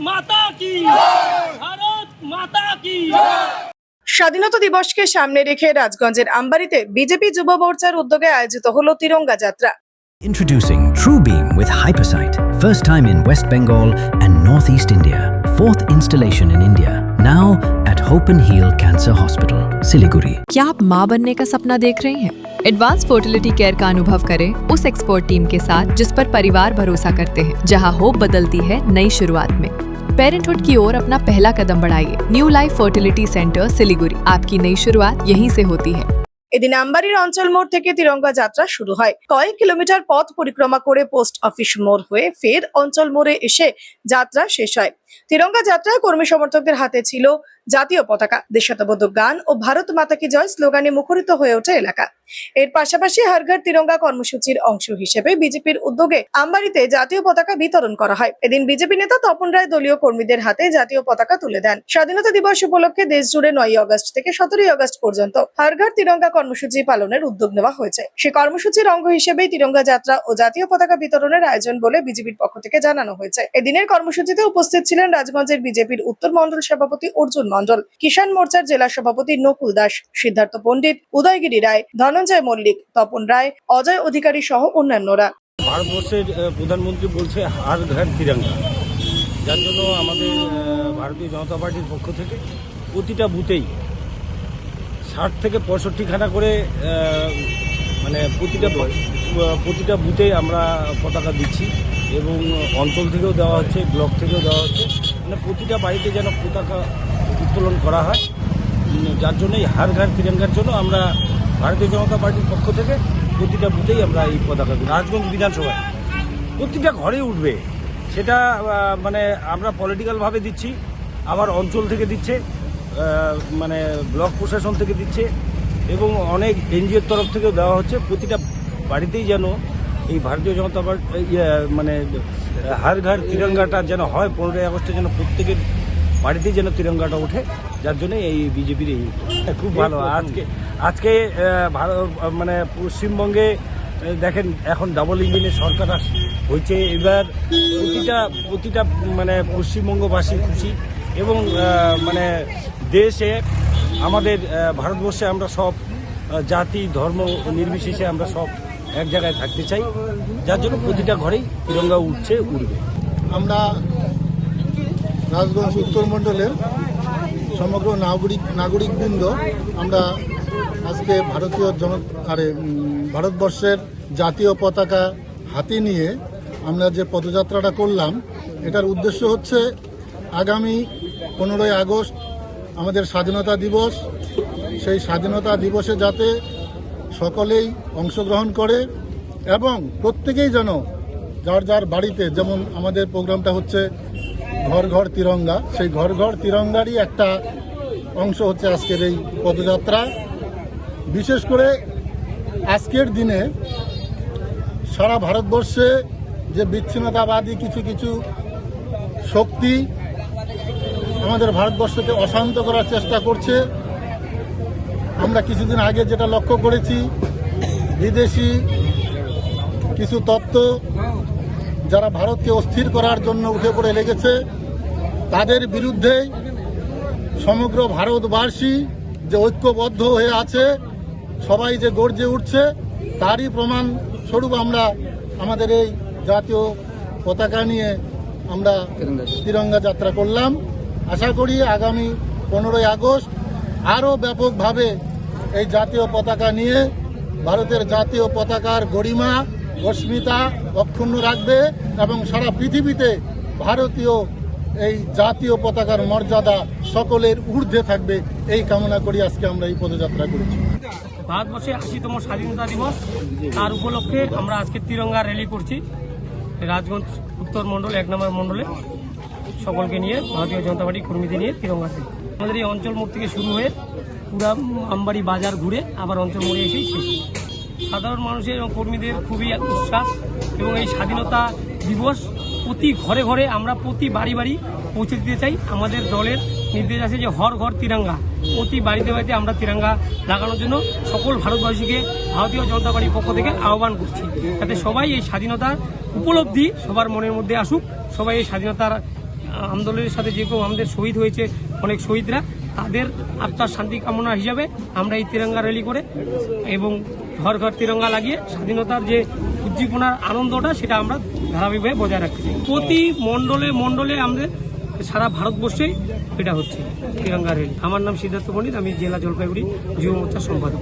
माता की भारत माता की। স্বাধীনতা দিবসকে সামনে রেখে রাজগঞ্জের আমবাড়িতে বিজেপি যুব মোর্চার উদ্যোগে আয়োজিত হলো তিরঙ্গা যাত্রা। Introducing TrueBeam with Hypersight, first time in West Bengal and Northeast India. Fourth installation in India, now at Hope and Heal Cancer Hospital, Siliguri. क्या आप माँ बनने का सपना देख रहे हैं? एडवांस फर्टिलिटी केयर का अनुभव करें उस एक्सपर्ट टीम के साथ जिस पर परिवार भरोसा करते हैं, जहां होप बदलती है नई शुरुआत में। पेरेंटहुड की ओर अपना पहला कदम बढ़ाइए। New life fertility centre Siliguri, आपकी नई शुरुआत यहीं से होती है। এদিন আমবাড়ির অঞ্চল মোড় থেকে তিরঙ্গা যাত্রা শুরু হয়। কয়েক কিলোমিটার পথ পরিক্রমা করে পোস্ট অফিস মোড় হয়ে ফের অঞ্চল মোড়ে এসে যাত্রা শেষ হয়। তিরঙ্গা যাত্রায় কর্মী সমর্থকদের হাতে ছিল জাতীয় পতাকা, দেশাত্মবোধক গান ও ভারত মাতা কি জয় স্লোগানে মুখরিত হয়ে ওঠে এলাকা। এর পাশাপাশি হর ঘর তিরঙ্গা কর্মসূচির অংশ হিসেবে বিজেপির উদ্যোগে আমবাড়িতে জাতীয় পতাকা বিতরণ করা হয়। এদিন বিজেপি নেতা তপন রায় দলীয় কর্মীদের হাতে জাতীয় পতাকা তুলে দেন। স্বাধীনতা দিবস উপলক্ষে দেশ জুড়ে 9 আগস্ট থেকে 17 আগস্ট পর্যন্ত হর ঘর তিরঙ্গা কর্মসূচি পালনের উদ্যোগ নেওয়া হয়েছে। সেই কর্মসূচির অঙ্গ হিসেবেই তিরঙ্গা যাত্রা ও জাতীয় পতাকা বিতরণের আয়োজন বলে বিজেপির পক্ষ থেকে জানানো হয়েছে। এদিনের কর্মসূচিতে উপস্থিত ছিলেন রাজগঞ্জের বিজেপির উত্তর মন্ডল সভাপতি অর্জুন মন্ডল, কিষাণ মোর্চার জেলা সভাপতি নকুল দাস, সিদ্ধার্থ পণ্ডিত, উদয়গিরি রায়, ধনঞ্জয় মল্লিক, তপন রায়, অজয় অধিকারী সহ অন্যান্যরা। ভারতবর্ষের প্রধানমন্ত্রী বলছে হর ঘর তিরঙ্গা, যার জন্য আমাদের ভারতীয় জনতা পার্টির পক্ষ থেকে প্রতিটা বুথেই 60 থেকে 65 খানা করে মানে প্রতিটা বুথেই আমরা পতাকা দিচ্ছি এবং অঞ্চল থেকেও দেওয়া হচ্ছে, ব্লক থেকেও দেওয়া হচ্ছে, মানে প্রতিটা বাড়িতে যেন পতাকা উত্তোলন করা হয়। যার জন্যই হর ঘর তিরঙ্গার জন্য আমরা ভারতীয় জনতা পার্টির পক্ষ থেকে প্রতিটা বুথেই আমরা এই পতাকা দিই। রাজগঞ্জ বিধানসভায় প্রতিটা ঘরেই উঠবে, সেটা মানে আমরা পলিটিক্যালভাবে দিচ্ছি, আবার অঞ্চল থেকে দিচ্ছে, মানে ব্লক প্রশাসন থেকে দিচ্ছে এবং অনেক এনজিওর তরফ থেকেও দেওয়া হচ্ছে। প্রতিটা বাড়িতেই যেন এই ভারতীয় জনতা পার্টি মানে হর ঘর তিরঙ্গাটা যেন হয়, 15ই আগস্টে যেন প্রত্যেকের বাড়িতেই যেন তিরঙ্গাটা ওঠে, যার জন্য এই বিজেপির এই খুব ভালো। আজকে ভারত মানে পশ্চিমবঙ্গে দেখেন এখন ডাবল ইঞ্জিনের সরকার হয়েছে, এবার প্রতিটা মানে পশ্চিমবঙ্গবাসী খুশি এবং মানে দেশে আমাদের ভারতবর্ষে আমরা সব জাতি ধর্ম নির্বিশেষে আমরা সব এক জায়গায় থাকতে চাই, যার জন্য প্রতিটা ঘরেই তিরঙ্গা উঠবে। আমরা রাজগঞ্জ উত্তর মণ্ডলের সমগ্র নাগরিকবৃন্দ আমরা আজকে ভারতবর্ষের জাতীয় পতাকা হাতে নিয়ে আমরা যে পদযাত্রাটা করলাম, এটার উদ্দেশ্য হচ্ছে আগামী 15ই আগস্ট আমাদের স্বাধীনতা দিবস, সেই স্বাধীনতা দিবসে যাতে সকলেই অংশগ্রহণ করে এবং প্রত্যেকেই যেন যার যার বাড়িতে, যেমন আমাদের প্রোগ্রামটা হচ্ছে ঘর ঘর তিরঙ্গা, সেই ঘর ঘর তিরঙ্গারই একটা অংশ হচ্ছে আজকের এই পদযাত্রা। বিশেষ করে আজকের দিনে সারা ভারতবর্ষে যে বিচ্ছিন্নতাবাদী কিছু শক্তি আমাদের ভারতবর্ষকে অশান্ত করার চেষ্টা করছে, আমরা কিছুদিন আগে যেটা লক্ষ্য করেছি, বিদেশি কিছু তত্ত্ব যারা ভারতকে অস্থির করার জন্য উঠে পড়ে লেগেছে, তাদের বিরুদ্ধে সমগ্র ভারতবাসী যে ঐক্যবদ্ধ হয়ে আছে, সবাই যে গর্জে উঠছে, তারই প্রমাণ স্বরূপ আমরা আমাদের এই জাতীয় পতাকা নিয়ে আমরা তিরঙ্গা যাত্রা করলাম। আশা করি আগামী 15ই আগস্ট আরও ব্যাপকভাবে এই জাতীয় পতাকা নিয়ে ভারতের জাতীয় পতাকার গরিমা অস্মিতা অক্ষুণ্ণ রাখবে এবং সারা পৃথিবীতে ভারতীয় এই জাতীয় পতাকার মর্যাদা সকলের ঊর্ধ্বে থাকবে, এই কামনা করি আজকে আমরা এই পদযাত্রা করেছি। ভারতবর্ষে 80তম স্বাধীনতা দিবস, তার উপলক্ষে আমরা আজকে তিরঙ্গা র্যালি করছি রাজগঞ্জ উত্তর মণ্ডল 1 নম্বর মণ্ডলে, সকলকে নিয়ে ভারতীয় জনতা পার্টি কর্মীদের নিয়ে তিরঙ্গা র্যালি। আমাদের এই অঞ্চল মোড় থেকে শুরু হয়ে পুরা আমবাড়ি বাজার ঘুরে আবার অঞ্চল মোড়ে এসেই শেষ। সাধারণ মানুষের এবং কর্মীদের খুবই উৎসাহ এবং এই স্বাধীনতা দিবস প্রতি ঘরে ঘরে আমরা প্রতি বাড়ি বাড়ি পৌঁছে দিতে চাই। আমাদের দলের নির্দেশ আছে যে হর ঘর তিরঙ্গা, প্রতি বাড়িতে বাড়িতে আমরা তিরঙ্গা লাগানোর জন্য সকল ভারতবাসীকে ভারতীয় জনতা পার্টির পক্ষ থেকে আহ্বান করছি, যাতে সবাই এই স্বাধীনতার উপলব্ধি সবার মনের মধ্যে আসুক, সবাই এই স্বাধীনতার আন্দোলনের সাথে যেরকম আমাদের শহীদ হয়েছে অনেক শহীদরা, তাদের আত্মার শান্তি কামনা হিসাবে আমরা এই তিরঙ্গা র্যালি করে এবং ঘর ঘর তিরঙ্গা লাগিয়ে স্বাধীনতার যে উজ্জীবনার আনন্দটা সেটা আমরা ধারাবাহিকভাবে বজায় রাখতে চাই। প্রতি মণ্ডলে মণ্ডলে আমাদের সারা ভারতবর্ষেই এটা হচ্ছে তিরঙ্গা র্যালি। আমার নাম সিদ্ধার্থ পণ্ডিত, আমি জেলা জলপাইগুড়ি যুব মোর্চার সম্পাদক।